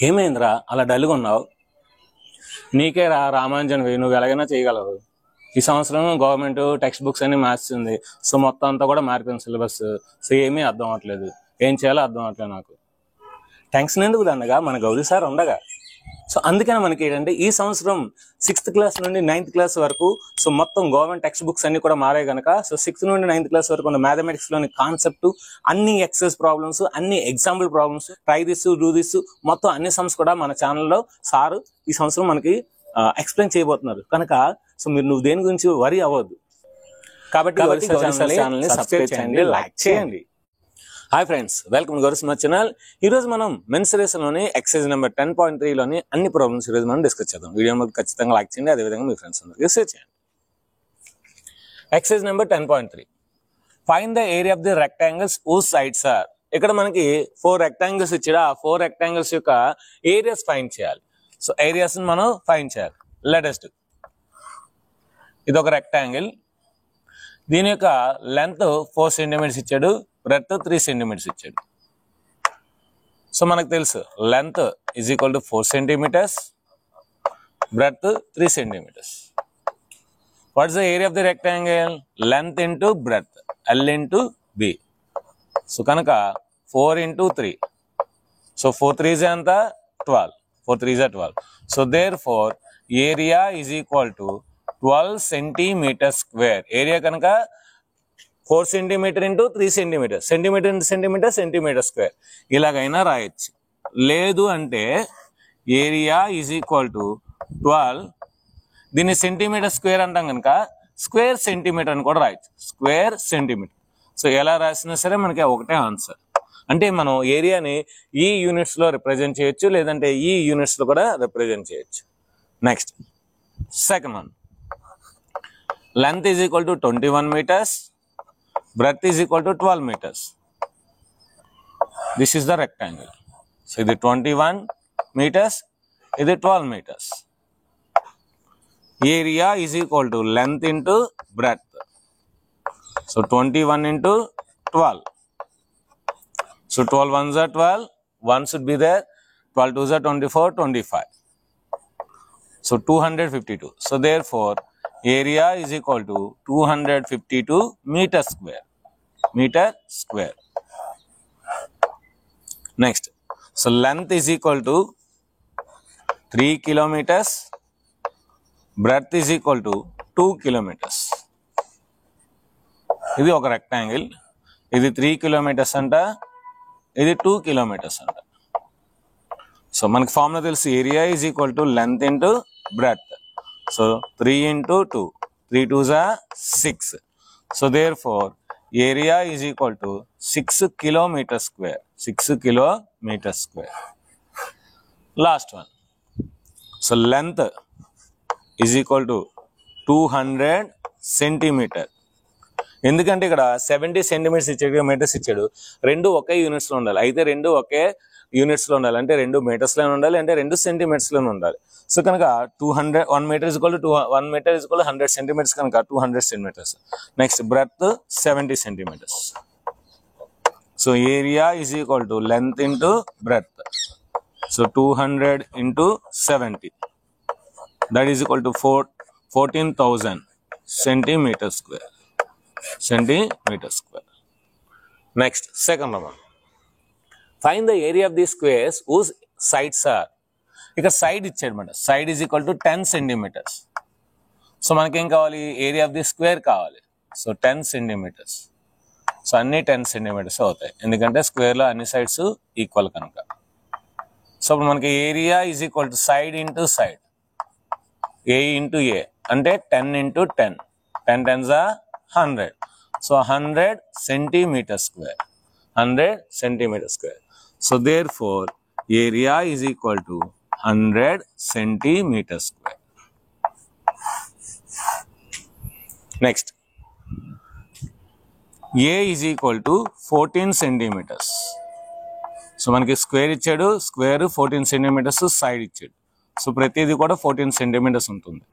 ఏమైందిరా అలా డల్గా ఉన్నావు? నీకే రామాంజన్ నువ్వు ఎలాగైనా చేయగలవు. ఈ సంవత్సరం గవర్నమెంట్ టెక్స్ట్ బుక్స్ అన్ని మార్చింది. సో మొత్తం అంతా కూడా మారిపోయింది సిలబస్. సో ఏమీ అర్థం అవ్వట్లేదు, ఏం చేయాలో అర్థం అవ్వట్లేదు నాకు. టెన్షన్ ఎందుకు దండగా, మన గౌరీ సార్ ఉండగా. సో అందుకని మనకి ఏంటంటే ఈ సంవత్సరం 6th క్లాస్ నుండి 9th క్లాస్ వరకు సో మొత్తం గవర్నమెంట్ టెక్స్ట్ బుక్స్ అన్ని కూడా మారాయి కనుక సో 6th నుండి 9th క్లాస్ వరకు ఉన్న మ్యాథమెటిక్స్ లోని కాన్సెప్ట్, అన్ని ఎక్సర్సైజ్ ప్రాబ్లమ్స్, అన్ని example problems, try this do this మొత్తం అన్ని సమ్స్ కూడా మన ఛానల్లో సారు ఈ సంవత్సరం మనకి ఎక్స్ప్లెయిన్ చేయబోతున్నారు కనుక సో నువ్వు దేని గురించి వరి అవ్వద్దు. కాబట్టి ఛానల్ని సబ్స్క్రైబ్ చేయండి, లైక్ చేయండి. Hi friends, welcome Gauri smart channel. ఈ రోజు మనం మెన్సురేషన్ లోని ఎక్సర్సైజ్ నెంబర్ 10.3 లోని అన్ని ప్రాబ్లమ్స్ ఈ రోజు మనం డిస్కస్ చేద్దాం. వీడియో ఖచ్చితంగా లైక్ చేయండి, అదేవిధంగా మీ ఫ్రెండ్స్ అందరికీ షేర్ చేయండి. Exercise number 10.3, find the area of the rectangles whose sides are. ఇక్కడ మనకి 4 రెక్టాంగిల్స్ ఇచ్చాడు, ఆ 4 రెక్టాంగిల్స్ యొక్క ఏరియాస్ ఫైండ్ చేయాలి. సో ఏరియాస్ మనం ఫైండ్ చేయాలి. లెటెస్ట్ ఇది ఒక రెక్టాంగిల్, దీని యొక్క లెంత్ 4 సెంటీమీటర్స్ ఇచ్చాడు, బ్రెడ్త్ 3 సెంటీమీటర్స్ ఇచ్చాడు. సో మనకు తెలుసు length is equal to 4 centimetres, breadth 3 centimetres. What is the area of the rectangle? Length into breadth, L into B. So కనుక 4 ఇంటూ 3, సో 4 3s ఎంత? 12. 4 3s 12. So therefore area is equal to 12 centimetre square. Area కనుక 4 centimetre into 3 centimetre, centimetre into centimetre, centimetre square ఇలాగైనా రాయొచ్చు. లేదు అంటే area is equal to 12, దీన్ని centimetre square అంటాం కనుక స్క్వేర్ సెంటీమీటర్ అని కూడా రాయొచ్చు, స్క్వేర్ సెంటీమీటర్. సో ఎలా రాసినా సరే మనకి ఒకటే ఆన్సర్. అంటే మనం ఏరియాని ఈ యూనిట్స్ లో రిప్రజెంట్ చేయొచ్చు, లేదంటే ఈ యూనిట్స్ లో కూడా రిప్రజెంట్ చేయొచ్చు. Next second one, length is equal to 21 meters, breadth is equal to 12 meters. This is the rectangle. So ఇది 21 meters, ఇది 12 meters. Area is equal to length into breadth. So 21 into 12. So 12 ones are 12, 1 should be there, 12 twos are 24, 25. So 252. So therefore area is equal to 252 meter square. Meter square. Next, so length is equal to 3 kilometers, breadth is equal to 2 kilometers. ఇది ఒక rectangle, ఇది 3 kilometers అంట, ఇది 2 kilometers అంట. So మనకి formula తెలుసు, area is equal to length into breadth. So 3 into 2, 3 2s are 6. So therefore area is equal to 6 kilometer square. 6 kilometer square. Last one. So length is equal to 200 centimeter. ఎందుకంటే ఇక్కడ 70 centimetres ఇచ్చాడు, metres ఇచ్చాడు, రెండు ఒకే units లో ఉండాలి. అయితే రెండు ఒకే units లో ఉండాలి, అంటే 2 meters లోనే ఉండాలి, అంటే 2 centimeters లోనే ఉండాలి. సో కనుక 1 meter is equal to 100 centimeters కనుక 200 centimeters. Next breadth 70 centimeters. So area is equal to length into breadth. So 200 into 70, that is equal to 14,000 centimeter square. Centimeter square. Next, second one. Find the area of the squares whose sides are. ఇక్కడ side ఇచ్చాడు అనమాట, side is equal to 10 centimeters. So మనకేం కావాలి? Area of the square కావాలి. So 10 centimeters. So అన్ని 10 centimeters అవుతాయి, ఎందుకంటే square లో అన్ని సైడ్స్ ఈక్వల్ కనుక. సో ఇప్పుడు మనకి area is equal to side into side, A into A అంటే 10 into 10, 10 10s are 100. So 100 centimeter square, 100 centimeter square. So therefore area is equal to 100 centimeter square. Next, A is equal to 14 centimeters. So మనకి square ఇచ్చాడు, square 14 centimeters, side ఇచ్చాడు. So ప్రతిదీ కూడా 14 centimeters ఉంటుంది.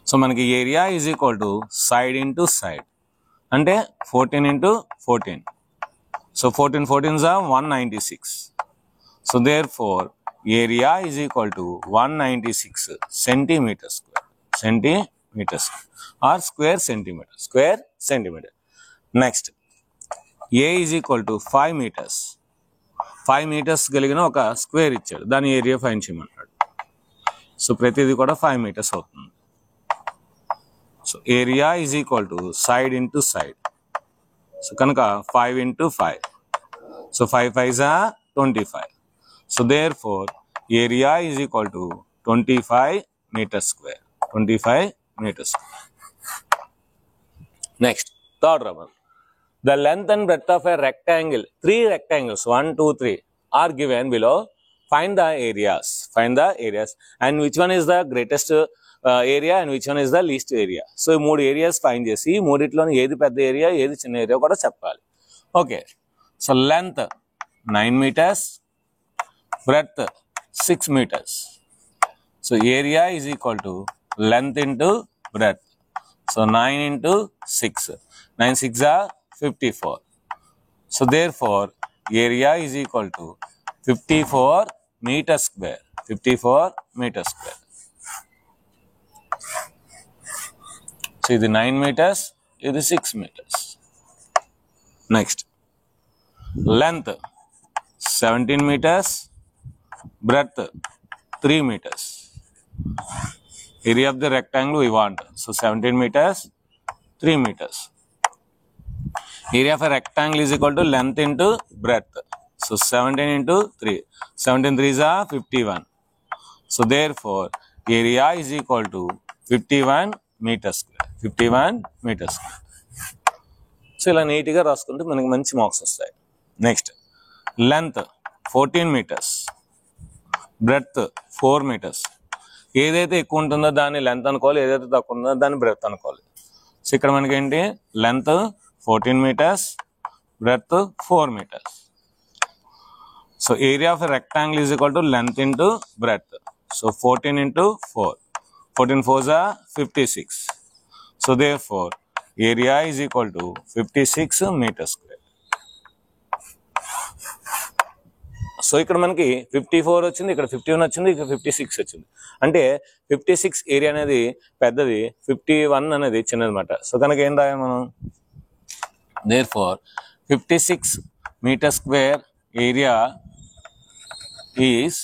So మనకి area is equal to side into side అంటే 14 into 14, So 14 14s are 196. So therefore, area is equal to 196 centimeter square. Centimeter square or square centimeter. Square centimeter. Next, A is equal to 5 meters. 5 meters కలిగిన ఒక square ఇచ్చాడు, దాని area fine చేయమన్నాడు. So ప్రతిదీ కూడా 5 meters అవుతుంది. So area is equal to side into side. So కనుక 5 into 5. So 5 5s are 25. So therefore, area is equal to 25 meters square. 25 meters square. Next, third problem. The length and breadth of a rectangle, 3 rectangles, 1, 2, 3, are given below. Find the areas. Find the areas. And which one is the greatest area and which one is the least area. So, 3 areas find చేసి మూడిట్లోని ఏది పెద్ద area ఏది చిన్న area కూడా చెప్పాలి. Okay. So length 9 meters, breadth 6 meters. So area is equal to length into breadth. So 9 into 6. 9 6 are 54. So therefore, area is equal to 54 meters square. 54 meters square. So ఇది 9 meters, ఇది 6 meters. Next, length 17 meters, breadth 3 meters. Area of the rectangle we want. So 17 meters, 3 meters. Area of a rectangle is equal to length into breadth. So 17 into 3. 17 3s are 51. So therefore, area is equal to 51 meters square. 51 meters square. So ఇలా నీట్గా రాసుకుంటే మనకి మంచి marks వస్తాయి. Next, length 14 meters, breadth 4 meters. ఏదైతే ఎక్కువ ఉంటుందో దాన్ని లెంత్ అనుకోవాలి, ఏదైతే తక్కువ ఉంటుందో దాన్ని బ్రెడ్త్ అనుకోవాలి. సో ఇక్కడ మనకి ఏంటి, length 14 meters, breadth 4 meters. So area of rectangle is equal to length into breadth. So 14 into 4. 14 4s are 56. So therefore, area is equal to 56 meters square. So ఇక్కడ మనకి 54 వచ్చింది, ఇక్కడ 51 వచ్చింది, ఇక్కడ 56 వచ్చింది. అంటే 56 ఏరియా అనేది పెద్దది, 51 అనేది చిన్నదన్నమాట. సో కనుక ఏం రాయాలి మనం, therefore 56 meters square area is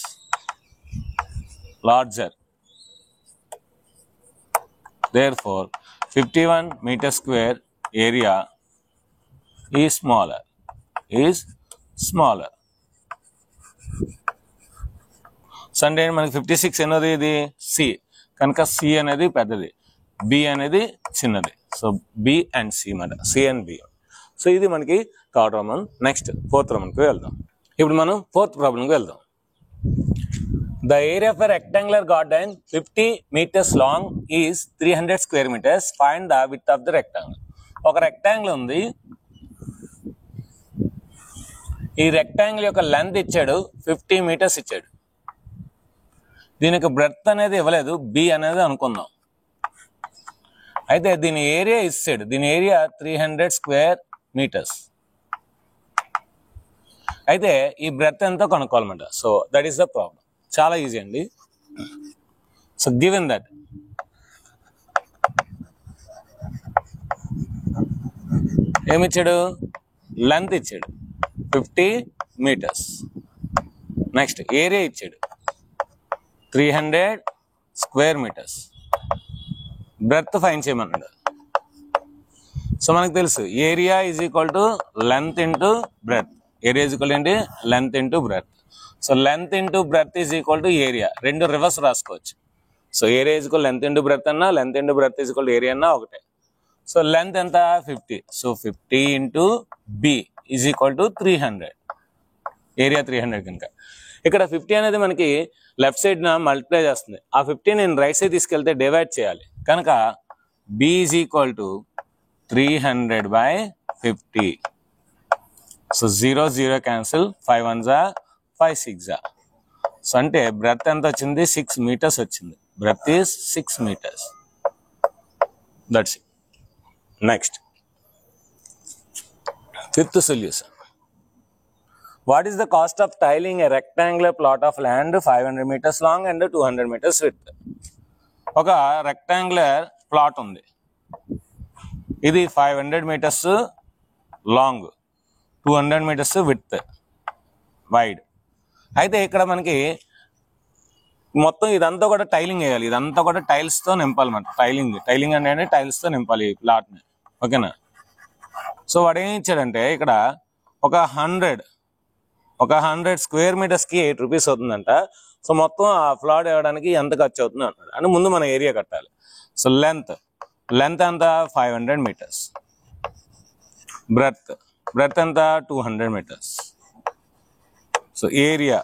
larger. Therefore 51 meters square area is smaller. So అంటే మనకి 56 అనేది ఇది సి, కనుక సి అనేది పెద్దది, బి అనేది చిన్నది. సో బి అండ్ సి మాట, సి అండ్ బి. సో ఇది మనకి థర్డ్ ప్రాబ్లం. నెక్స్ట్ ఫోర్త్ ప్రాబ్లంకి వెళ్దాం. ఇప్పుడు మనం ఫోర్త్ ప్రాబ్లంకి వెళ్దాం. The area of a rectangular garden 50 meters long is 300 square meters. Find the width of the rectangle. ఒక రెక్టాంగిల్ ఉంది, ఈ రెక్టాంగిల్ యొక్క లెంత్ ఇచ్చాడు 50 meters ఇచ్చాడు. దీనికి బ్రెడ్త్ అనేది ఇవ్వలేదు, బి అనేది అనుకుందాం. అయితే దీని ఏరియా ఇచ్చాడు, దీని ఏరియా 300 square meters. అయితే ఈ బ్రెడ్త్ ఎంతో కనుక్కోవాలన్నమాట. So that is the problem. చాలా ఈజీ అండి. సో గివెన్ దట్ ఏమిచ్చాడు, లెంత్ ఇచ్చాడు 50 meters. నెక్స్ట్ ఏరియా ఇచ్చాడు 300 square meters. బ్రెడ్త్ ఫైన్ చేయమన్నాడు. సో మనకు తెలుసు area is equal to length into breadth. Area is equal ఏంటి, length into breadth. So length into breadth is equal to area. రెండు reverse రాసుకోవచ్చు. So area is equal length into breadth అన్నా, length into breadth is equal area అన్నా ఒకటే. So length ఎంత 50. So 50 into B is equal to 300. Area 300 కనుక ఇక్కడ 50 అనేది మనకి లెఫ్ట్ సైడ్ మల్టిప్లై చేస్తుంది. ఆ 50 నేను రైట్ సైడ్ తీసుకెళ్తే డివైడ్ చేయాలి. కనుక B is equal to 300/50. So 0 0 cancel, 5 1s are 5 6s are. So అంటే బ్రెడ్త్ ఎంత వచ్చింది, 6 meters వచ్చింది. Breadth is 6 meters. That's it. Next fifth solution. What is the cost of tiling a rectangular plot of land 500 meters long and 200 meters width? ఒక rectangular plot ఉంది, ఇది 500 meters long, 200 meters width wide. అయితే ఇక్కడ మనకి మొత్తం ఇదంతా కూడా tiling వేయాలి, ఇదంతా కూడా టైల్స్తో నింపాలన్నమాట. టైలింగ్ అంటే టైల్స్తో నింపాలి ఈ ప్లాట్ని, ఓకేనా. సో వాడు ఏం ఇచ్చాడంటే ఇక్కడ ఒక 100 square meters-కి 8 rupees అవుతుందంట. సో మొత్తం ఆ ప్లాట్ వేయడానికి ఎంత ఖర్చు అవుతుంది అంటాడు. అంటే ముందు మన ఏరియా కట్టాలి. సో లెంత్ ఎంత 500 meters, బ్రెడ్త్ ఎంత 200 meters. So area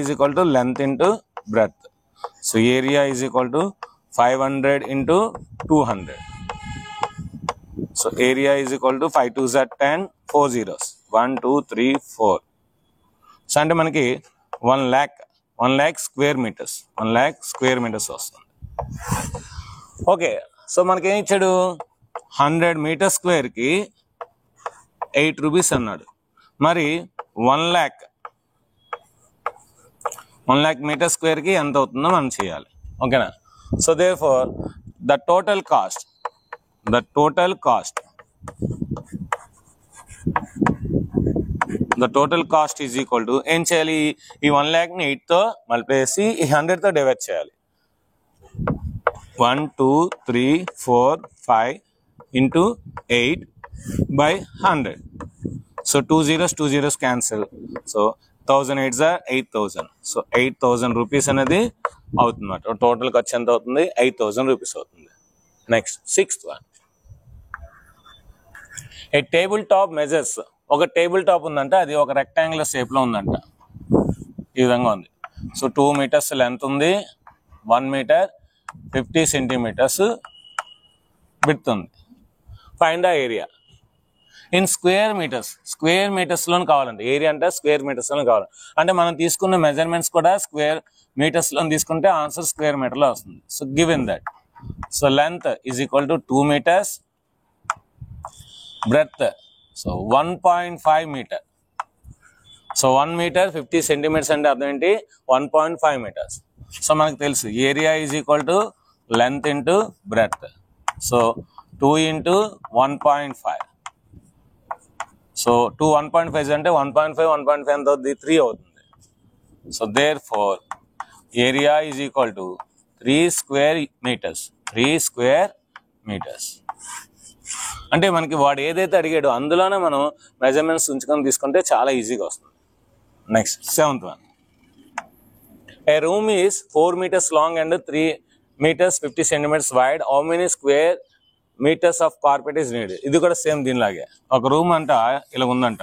is equal to length into breadth. So area is equal to 500 into 200. So area is equal to 5 2s are 10, 4 zeros, 1 2 3 4. So అంటే మనకి 1 lakh square meters వస్తుంది. Okay, so మనకి ఏం ఇచ్చాడు, 100 meters square-కి 8 rupees అన్నాడు. మరి 1 lakh meters square-కి ఎంత అవుతుందో మనం చేయాలి, ఓకేనా. So therefore the total cost is equal to ఏం చేయాలి, ఈ 1 lakhని 8తో మల్టిప్లై చేసి ఈ 100తో డివైడ్ చేయాలి. 1 2 3 4 5 into 8 by 100. So 2 zeros cancel. So 1000 8s are 8000. So 8000 rupees అనేది అవుతుంది అన్నమాట. టోటల్ ఖర్చు ఎంత అవుతుంది, 8000 rupees అవుతుంది. నెక్స్ట్ 6th one, ఏ టేబుల్ టాప్ మెజర్స్. ఒక టేబుల్ టాప్ ఉందంట, అది ఒక రెక్టాంగులర్ షేప్లో ఉందంట, ఈ విధంగా ఉంది. సో 2 meters లెంత్ ఉంది, 1 meter 50 centimeters విడ్త్ ఉంది. Find the area in square మీటర్స్లో కావాలంటే, ఏరియా అంటే స్క్వేర్ మీటర్స్లో కావాలి. అంటే మనం తీసుకున్న మెజర్మెంట్స్ కూడా స్క్వేర్ మీటర్స్లో తీసుకుంటే ఆన్సర్ స్క్వేర్ మీటర్లో వస్తుంది. So given that, so length is equal to 2 meters, breadth so 1.5 meter. So 1 meter 50 centimeters అంటే అర్థం ఏంటి, 1.5 meters. సో మనకు తెలుసు area is equal to length into breadth. So 2 into 1.5. So 2 1.5 అంటే 1.5 ఎంత అవుతుంది, 3 అవుతుంది. So therefore area is equal to 3 square meters. అంటే మనకి వాడు ఏదైతే అడిగాడో అందులోనే మనం మెజర్మెంట్స్ ఉంచుకొని తీసుకుంటే చాలా ఈజీగా వస్తుంది. Next 7th one, A room is 4 meters long and 3 meters 50 centimeters wide. How many square meters of carpet is needed. ఇది కూడా సేమ్ దీనిలాగే. ఒక రూమ్ అంట ఇలా ఉందంట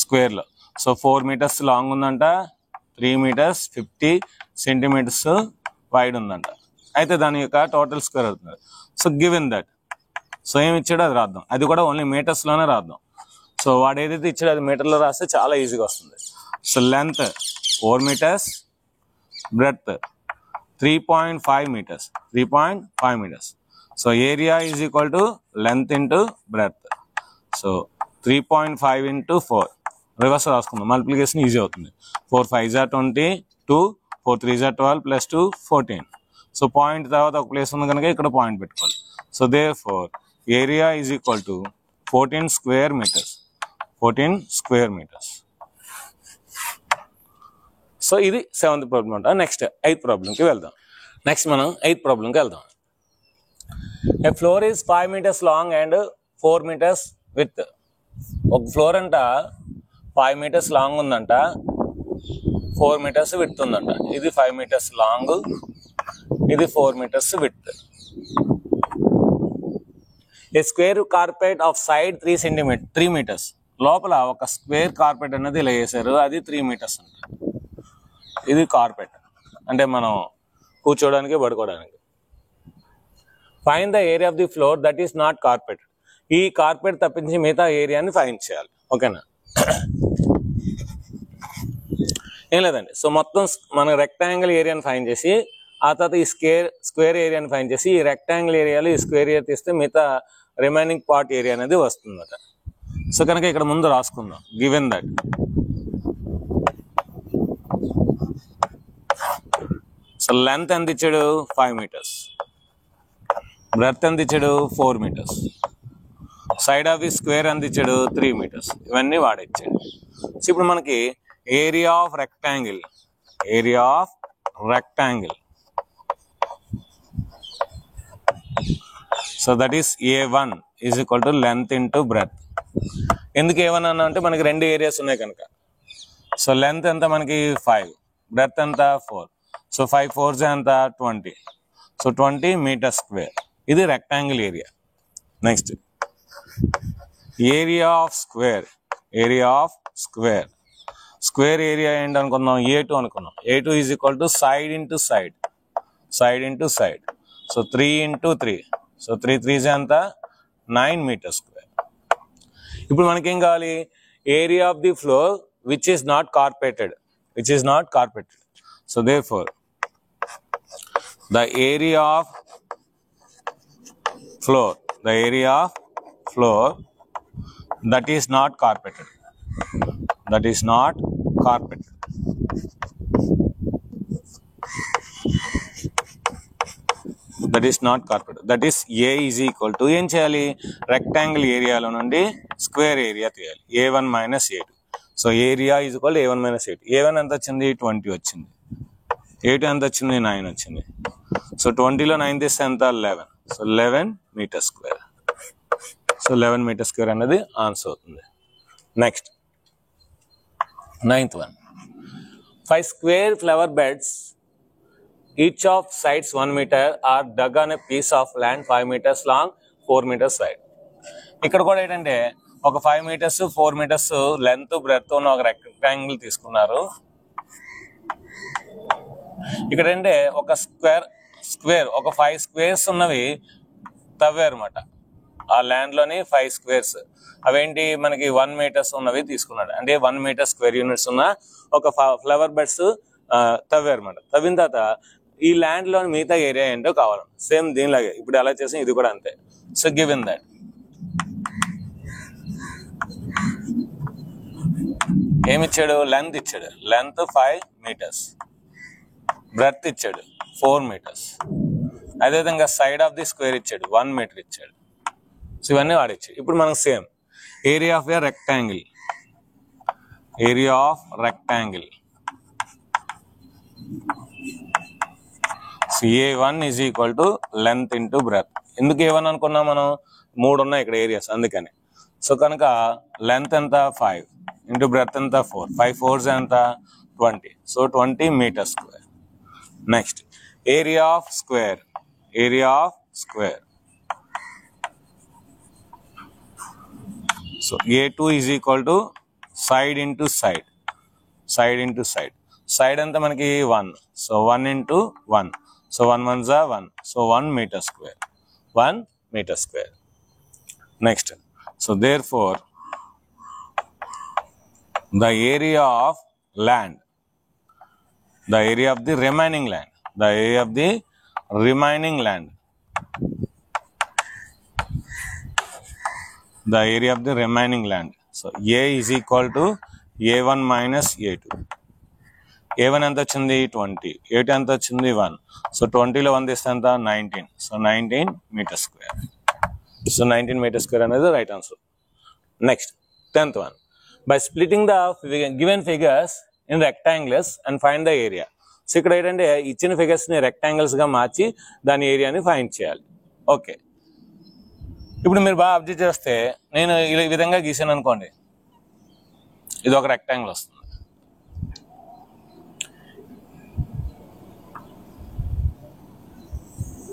స్క్వేర్లో. సో 4 meters లాంగ్ ఉందంట, 3 meters 50 centimeters వైడ్ ఉందంట. అయితే దాని యొక్క టోటల్ స్క్వేర్ అవుతుంది. సో గివెన్ దట్, సో ఏమి ఇచ్చాడో అది రాద్దాం. అది కూడా ఓన్లీ మీటర్స్లోనే రాద్దాం. సో వాడు ఏదైతే ఇచ్చాడో అది మీటర్లో రాస్తే చాలా ఈజీగా వస్తుంది. So length 4 meters, breadth 3.5 meters. So area is equal to length into breadth. So 3.5 into 4 reverse రాసుకుందాం, మల్టిప్లికేషన్ ఈజీ అవుతుంది. 4 5s are 22, 4 3s are 12 plus 2 14. So point తర్వాత ఒక ప్లేస్ ఉంది కనుక ఇక్కడ పాయింట్ పెట్టుకోవాలి. So therefore area is equal to 14 square meters. So ఇది 7th problem అంట. నెక్స్ట్ 8th ప్రాబ్లంకి వెళ్దాం. A floor is 5 meters long and 4 meters with. ఒక ఫ్లోర్ అంట 5 meters లాంగ్ ఉందంట, 4 meters విత్ ఉందంట. ఇది 5 meters లాంగ్, ఇది 4 meters with. A square carpet of side 3 meters. లోపల ఒక స్క్వేర్ కార్పెట్ అనేది ఇలా వేసారు, అది 3 meters అంట. ఇది కార్పెట్ అంటే మనం కూర్చోడానికి పడుకోవడానికి. Find the area of the floor that is not carpet. ఈ కార్పెట్ తప్పించి మిగతా ఏరియాని ఫైండ్ చేయాలి, ఓకేనా. ఏం లేదండి. సో మొత్తం మన రెక్టాంగిల్ ఏరియాని ఫైండ్ చేసి ఆ తర్వాత ఈ స్క్వేర్ ఏరియాని ఫైండ్ చేసి ఈ రెక్టాంగిల్ ఏరియాలో ఈ స్క్వేర్ ఏరియా తీస్తే మిగతా రిమైనింగ్ పార్ట్ ఏరియా అనేది వస్తుందట. సో కనుక ఇక్కడ ముందు రాసుకుందాం. గివెన్ దట్ సో లెంత్ ఎంత ఇచ్చాడు 5 meters, బ్రెడ్త్ ఎంత ఇచ్చాడు 4 meters, side of the square ఎంత ఇచ్చాడు 3 meters. ఇవన్నీ వాడిచ్చాడు. సో ఇప్పుడు మనకి area of rectangle so that is A1 is equal to length into breadth. ఎందుకు A1 అన్నా అంటే మనకి 2 ఏరియాస్ ఉన్నాయి కనుక. సో లెంత్ ఎంత మనకి 5, బ్రెడ్త్ ఎంత 4. సో 5 4s ఎంత 20. So 20 meters square. ఇది rectangle area. Next area of square area ఏంటి అనుకుందాం, A2 అనుకున్నాం. A2 is equal to side into side. So 3 into 3. So 3 3s ఎంత 9 meters square. ఇప్పుడు మనకేం కావాలి, area of the floor which is not carpeted. So therefore the area of floor that is not carpeted, that is A is equal to ఏం చేయాలి, rectangle ఏరియాలో నుండి square area తీయాలి. A1 minus A2. So area is equal A1 minus A2. A1 ఎంత వచ్చింది 20 వచ్చింది, A2 ఎంత వచ్చింది 9 వచ్చింది. సో 20లో 9 తీస్తే ఎంత 11. So 11 meters square. So 11 meters square అనేది ఆన్సర్ అవుతుంది. Next 9th one. 5 square flower beds, each of sides 1 meter, are dug on a piece of land 5 meters long, 4 meters wide. ఇక్కడ కూడా ఏంటంటే ఒక 5 meters 4 meters లెంత్ బ్రెడ్త్ ఉన్న ఒక rectangle తీసుకున్నారు. ఇక్కడ అంటే ఒక స్క్వేర్ ఒక 5 squares ఉన్నవి తవ్వారు అనమాట. ఆ ల్యాండ్ లోని 5 squares అవేంటి మనకి 1 meters ఉన్నవి తీసుకున్నాడు. అంటే 1 meter square units ఉన్న ఒక ఫ్లవర్ బెడ్స్ తవ్వారు అనమాట. తవ్విన తర్వాత ఈ ల్యాండ్ లోని మిగతా ఏరియా ఏంటో కావాలి. సేమ్ దీనిలాగే ఇప్పుడు ఎలా చేసాం ఇది కూడా అంతే. సో గివెన్ దట్ ఏమిచ్చాడు, లెంత్ ఇచ్చాడు. లెంత్ 5 meters, బ్రెడ్త్ ఇచ్చాడు 4 meters. అదేవిధంగా సైడ్ ఆఫ్ ది స్క్వేర్ ఇచ్చాడు 1 meter ఇచ్చాడు. సో ఇవన్నీ వాడిచ్చాడు. ఇప్పుడు మనకు same area of a rectangle so A1 is equal to length into breadth. ఎందుకు A1 అనుకున్నాం మనం, 3 ఉన్నాయి ఇక్కడ ఏరియాస్ అందుకని. సో కనుక లెంత్ ఎంత 5 ఇంటూ బ్రెడ్త్ ఎంత 4. 5 4s ఎంత 20. So 20 meters square. Next area of square so A2 is equal to side into side. Side ఎంత మనకి 1. So 1 into 1. So 1 1s are 1. So 1 meter square. Next so therefore the area of land, the area of the remaining land, so A is equal to A1 minus A2. A1 ఎంత వచ్చింది 20, A2 ఎంత వచ్చింది 1. So 20లో 1 తీస్తే ఎంత 19. So 19 meters square. So 19 meters square అనేది right answer. Next 10th one. By splitting the given figures in rectangles and find the area. So ఇక్కడ ఏంటంటే ఇచ్చిన ఫిగర్స్ ని రెక్టాంగిల్స్ గా మార్చి దాని ఏరియాని ఫైండ్ చేయాలి. ఓకే, ఇప్పుడు మీరు బాగా అబ్జర్వ్ చేస్తే నేను ఈ విధంగా గీసాను అనుకోండి, ఇది ఒక రెక్టాంగిల్ వస్తుంది.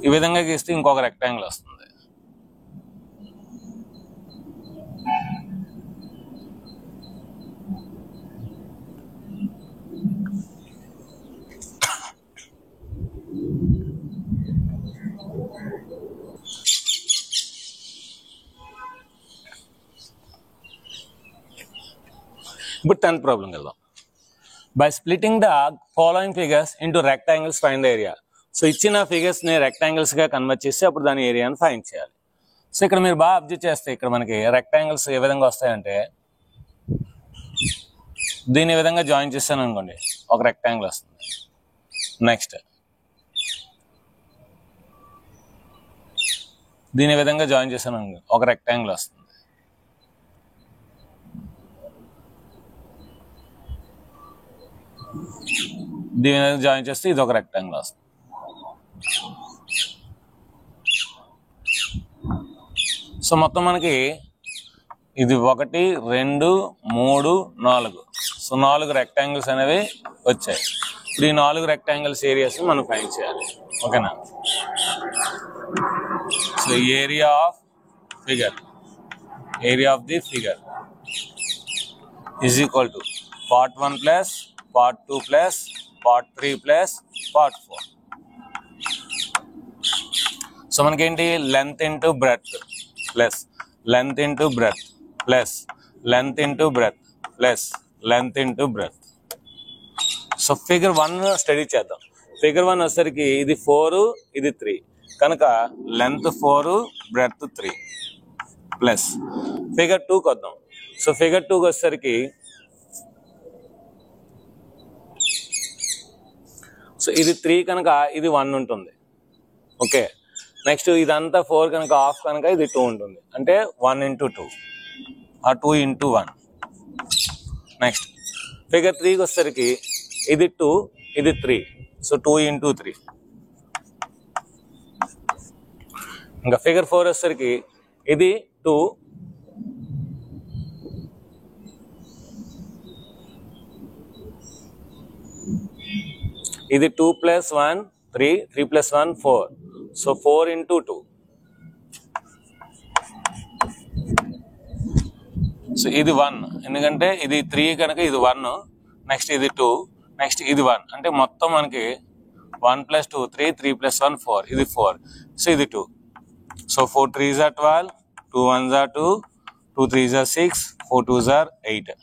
ఈ విధంగా గీస్తే ఇంకొక రెక్టాంగిల్ వస్తుంది. ఇప్పుడు 10th ప్రాబ్లం వెళ్దాం. By splitting the following figures into rectangles find the area. So ఇచ్చిన ఫిగర్స్ ని రెక్టాంగిల్స్ గా కన్వర్ట్ చేసి అప్పుడు దాని ఏరియాని ఫైండ్ చేయాలి. సో ఇక్కడ మీరు బాగా అబ్జర్వ్ చేస్తే ఇక్కడ మనకి రెక్టాంగిల్స్ ఏ విధంగా వస్తాయంటే దీని విధంగా జాయిన్ చేస్తాను అనుకోండి, ఒక రెక్టాంగిల్ వస్తుంది. నెక్స్ట్ దీని విధంగా జాయిన్ చేశాను అనుకోండి, ఒక రెక్టాంగిల్ వస్తుంది. దీని విధంగా జాయిన్ చేస్తే ఇది ఒక రెక్టాంగిల్ వస్తుంది. సో మొత్తం మనకి ఇది 1 2 3 4, సో 4 రెక్టాంగిల్స్ అనేవి వచ్చాయి. ఇప్పుడు ఈ 4 రెక్టాంగిల్స్ ఏరియాస్ మనం ఫైండ్ చేయాలి. ఓకేనా? So area of the figure is equal to part 1 plus part 2 plus part 3 plus part 4. So మనకేంటి length into breadth plus length into breadth plus length into breadth plus length into breadth. So figure 1 study చేద్దాం. Figure 1 వచ్చేసరికి ఇది 4, ఇది 3, కనుక length 4 breadth 3 plus figure 2కి వద్దాం. So figure 2కి వచ్చేసరికి సో ఇది 3 కనుక ఇది 1 ఉంటుంది. ఓకే, నెక్స్ట్ ఇదంతా 4 కనుక హాఫ్ కనుక ఇది 2 ఉంటుంది. అంటే 1 into 2 ఆ 2 into 1. నెక్స్ట్ ఫిగర్ 3కి వచ్చేసరికి ఇది 2, ఇది 3, సో 2 into 3. ఇంకా ఫిగర్ 4 వచ్చేసరికి ఇది 2, ఇది 2 plus 1 3, 3 plus 1 4, so 4 into 2. So ఇది 1, ఎందుకంటే ఇది 3 కనుక ఇది 1, నెక్స్ట్ ఇది 2, నెక్స్ట్ ఇది 1, అంటే మొత్తం మనకి 1 plus 2 3, 3 plus 1 4, ఇది 4, సో ఇది 2. So 4 3s are 12, 2 1s are 2, 2 3s are 6, 4 2s are 8.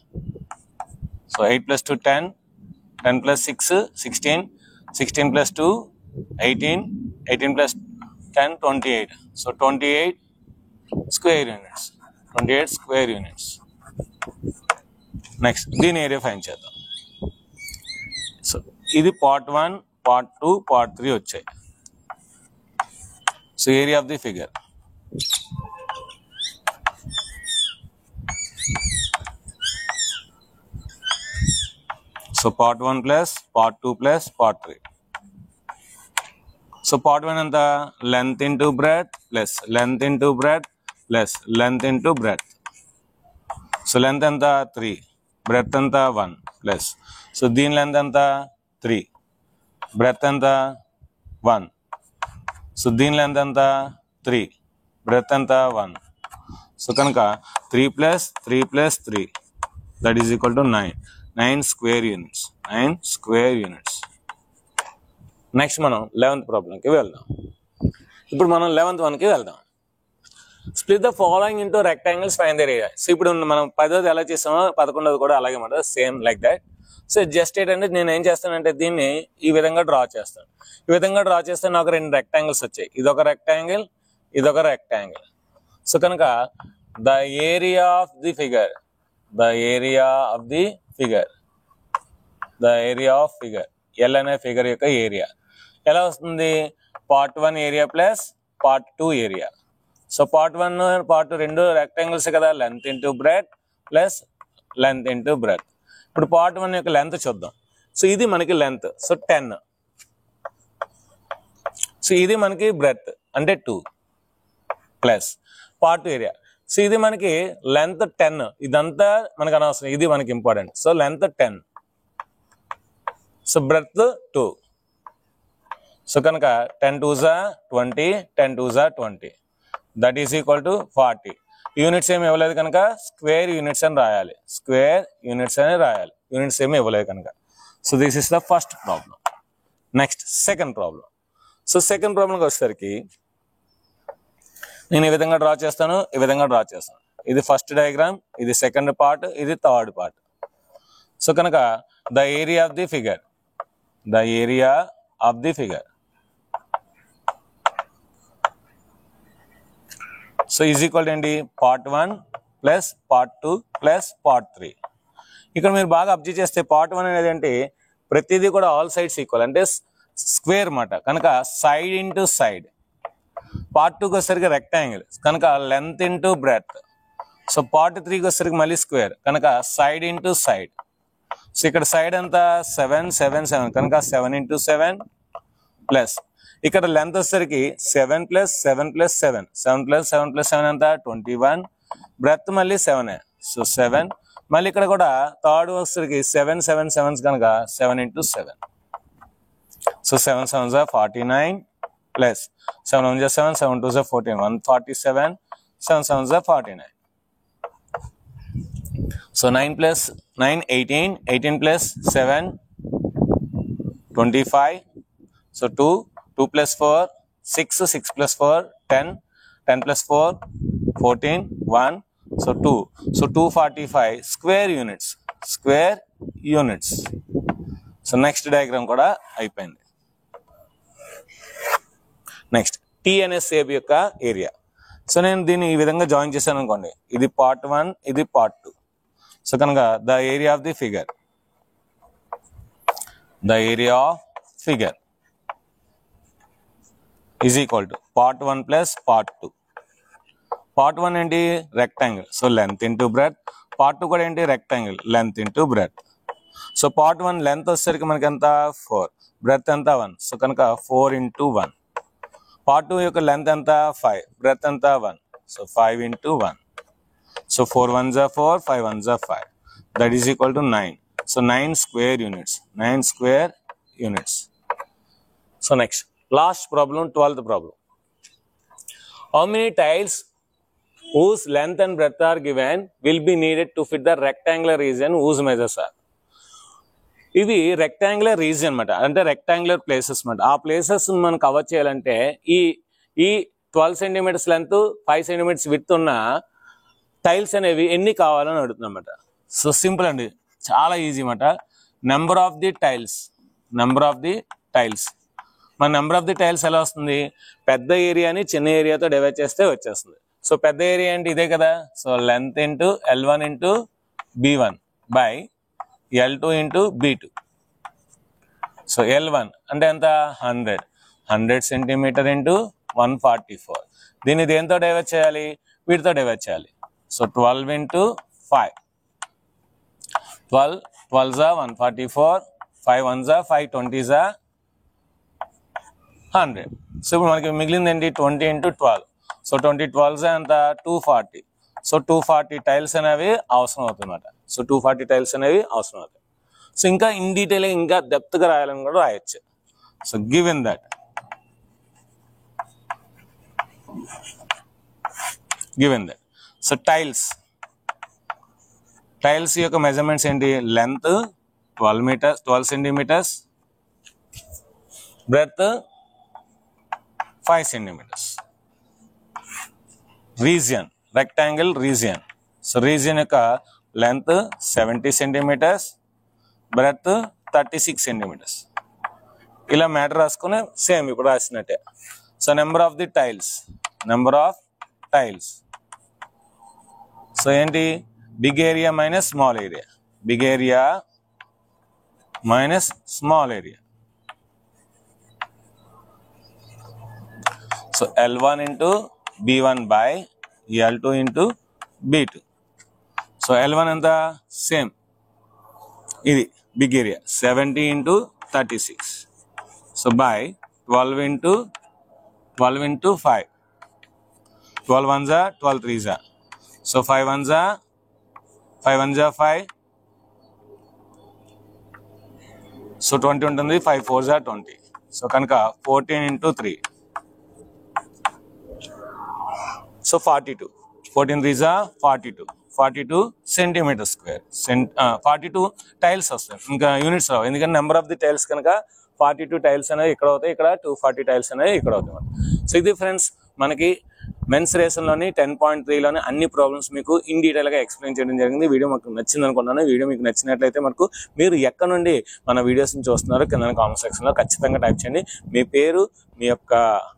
So 8 plus 2 10, 10 plus 6 16, 16 plus 2 18, 18 plus 10 28. So 28 square units. 28 square units. Next, దీని ఏరియా ఫైండ్ చేద్దాం. సో ఇది part 1, part 2, part 3 వచ్చాయి. So area of the figure so part 1 plus part 2 plus part 3. So part 1 ఎంత length into breadth plus length into breadth plus length into breadth. So length ఎంత 3, breadth ఎంత 1 plus, so దీని length ఎంత 3, breadth ఎంత 1, so దీని length ఎంత 3, breadth ఎంత 1. So కనుక 3 plus 3 plus 3 that is equal to 9 square units. 9 square units. Next మనం 11th ప్రాబ్లంకి వెళ్దాం. ఇప్పుడు మనం 11th వన్కి వెళ్దాం. Split the following into rectangles find the area. So ఇప్పుడు మనం 10th ఎలా చేసామో 11th కూడా అలాగే మాట, same like that. So just ఏంటంటే నేను ఏం చేస్తానంటే దీన్ని ఈ విధంగా డ్రా చేస్తాను. ఈ విధంగా డ్రా చేస్తే నాకు 2 రెక్టాంగిల్స్ వచ్చాయి. ఇదొక రెక్టాంగిల్, ఇదొక రెక్టాంగిల్. సో కనుక the area of the figure, L అనే ఫిగర్ యొక్క ఏరియా ఎలా వస్తుంది? part 1 area plus part 2 area. So part 1 part 2 రెండు రెక్టాంగిల్స్ కదా, length into breadth plus length into breadth. ఇప్పుడు part 1 యొక్క లెంత్ చూద్దాం. సో ఇది మనకి లెంత్, సో 10. సో ఇది మనకి బ్రెడ్త్ అంటే 2 ప్లస్ part 2 ఏరియా. సో ఇది మనకి లెంత్ 10, ఇదంతా మనకు అనవసరం, ఇది మనకి important. So length 10, so breadth 2. So కనుక 10 2s are 20, 10 2s are 20, that is equal to 40. Units ఏమి ఇవ్వలేదు కనుక స్క్వేర్ యూనిట్స్ అని రాయాలి, యూనిట్స్ ఏమి ఇవ్వలేదు కనుక. So this is the first problem. Next second problem. So second ప్రాబ్లంకి వచ్చేసరికి నేను ఈ విధంగా డ్రా చేస్తాను, ఈ విధంగా డ్రా చేస్తాను. ఇది ఫస్ట్ డయాగ్రామ్, ఇది సెకండ్ పార్ట్, ఇది థర్డ్ పార్ట్. సో కనుక the area of the figure, so is equal ఏంటి part 1 plus part 2 plus part 3. ఇక్కడ మీరు బాగా అబ్జర్వ్ చేస్తే part 1 అనేది ఏంటి ప్రతిదీ కూడా ఆల్ సైడ్స్ ఈక్వల్ అంటే స్క్వేర్ మాట కనుక సైడ్ ఇంటూ సైడ్. part 2కి వచ్చేసరికి రెక్టాంగిల్ కనుక length into breadth. So part 3కి వచ్చేసరికి మళ్ళీ స్క్వేర్ కనుక సైడ్ ఇంటూ సైడ్. సో ఇక్కడ సైడ్ అంతా 7 7 7 కనుక 7 ఇంటూ 7 ప్లస్ ఇక్కడ లెంత్ వచ్చేసరికి 7 ప్లస్ 7 ప్లస్ 7 7 ప్లస్ 7 ప్లస్ 7 అంతా 21. బ్రెడ్త్ మళ్ళీ 7 సో 7 మళ్ళీ ఇక్కడ కూడా థర్డ్ వచ్చేసరికి 7 7 7 కనుక 7 into 7. So 7 7 49 plus 7 1 7 7 2 14 147 7 7 49. So 9 plus 9 18 18 plus 7 25. So 2 2 plus 4 6 6 plus 4 10 10 plus 4 14 1. So 2 so 245 square units. So next diagram కూడా అయిపోయింది. నెక్స్ట్ టీ అనే సేబ్ యొక్క ఏరియా. సో నేను దీన్ని ఈ విధంగా జాయిన్ చేశాను అనుకోండి, ఇది part 1 ఇది part 2. సో కనుక the area of the figure is equal to part 1 plus part 2. part 1 ఏంటి rectangle so length into breadth. part 2 కూడా ఏంటి rectangle length into breadth. So part 1 length వచ్చేసరికి మనకి ఎంత 4 బ్రెడ్త్ ఎంత 1 సో కనుక 4 ఇంటూ 1. part 2 యొక్క లెంత్ ఎంత 5 బ్రెడ్త్ ఎంత 1 so 5 into 1. So 4 1s are 4 5 1s are 5 that is equal to 9. So 9 square units. So next last problem 12th problem. How many tiles whose length and breadth are given will be needed to fit the rectangular region whose measures are? ఇవి rectangular region అన్నమాట అంటే rectangular places అన్నమాట. ఆ places మనం cover చేయాలంటే ఈ 12 centimetres length 5 centimetres width ఉన్న tiles అనేవి ఎన్ని కావాలని అడుగుతున్నమాట. సో సింపుల్ అండి, చాలా ఈజీ అన్నమాట. నెంబర్ ఆఫ్ ది టైల్స్ మన నెంబర్ ఆఫ్ ది టైల్స్ ఎలా వస్తుంది, పెద్ద ఏరియాని చిన్న ఏరియాతో డివైడ్ చేస్తే వచ్చేస్తుంది. సో పెద్ద ఏరియా అంటే ఇదే కదా. So length into L1 into B1 by L2 into B2. So L1 అంటే ఎంత 100 సెంటీమీటర్ ఇంటూ 144. దీన్ని దేంతో డివైడ్ చేయాలి, వీటితో డివైడ్ చేయాలి. So 12 into 5 12 12s are 144 5 1s are 5 20s are 100. So ఇప్పుడు మనకి మిగిలింది ఏంటి 20 into 12. సో 20 12s అంత 240. సో 240 టైల్స్ అనేవి అవసరం అవుతుందన్నమాట. సో 240 టైల్స్ అనేవి అవసరం అవుతాయి. సో ఇంకా ఇన్ డీటెయిల్ ఇంకా డెప్త్గా రాయాలని కూడా రాయొచ్చు. So given that so tiles యొక్క మెజర్మెంట్స్ ఏంటి, length 12 centimetres breadth 5 centimetres. Region rectangle region. So region యొక్క లెంత్ 70 సెంటీమీటర్స్ బ్రెడ్త్ 36 సెంటీమీటర్స్. ఇలా మ్యాటర్ రాసుకుని సేమ్ ఇప్పుడు రాసినట్టే. So number of tiles so ఏంటి big area minus small area. So L1 into B1 by L2 into B2. So L1 ఎంత same ఇది big area 70 into 36. So by 12 into 5 12 1s are 12 3s are. So 5 1s are 5. So 20 ఉంటుంది 5 4s are 20. So కనుక 14 into 3 so 42 14 3s are 42 centimetre square. 42 tiles వస్తాయి, ఇంకా units రావు ఎందుకంటే number of the tiles కనుక 42 tiles అనేవి ఇక్కడ అవుతాయి, ఇక్కడ 240 టైల్స్ అనేవి ఇక్కడ అవుతాయి. సో ఇది ఫ్రెండ్స్ మనకి మెన్సురేషన్లోని 10.3లోని అన్ని ప్రాబ్లమ్స్ మీకు ఇన్ డీటెయిల్గా ఎక్స్ప్లెయిన్ చేయడం జరిగింది. వీడియో మాకు నచ్చింది అనుకున్నాను. వీడియో మీకు నచ్చినట్లయితే మనకు మీరు ఎక్కడ నుండి మన వీడియోస్ని చూస్తున్నారో కింద కామెంట్ సెక్షన్లో ఖచ్చితంగా టైప్ చేయండి. మీ పేరు, మీ యొక్క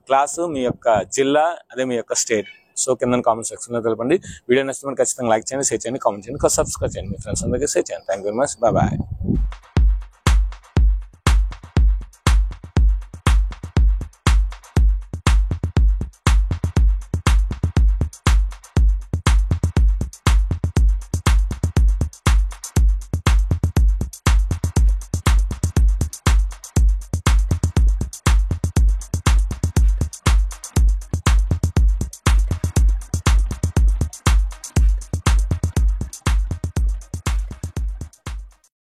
క్లాసు, మీ యొక్క జిల్లా, అదే మీ యొక్క స్టేట్. సో కింద కామెంట్ సెక్షన్లో తెలపండి. వీడియో నచ్చితే ఖచ్చితంగా లైక్ చేయండి, షేర్ చేయండి, కామెంట్ చేయండి, సబ్స్క్రైబ్ చేయండి, మీ ఫ్రెండ్స్ అందరికీ షేర్ చేయండి. Thank you very much. Bye.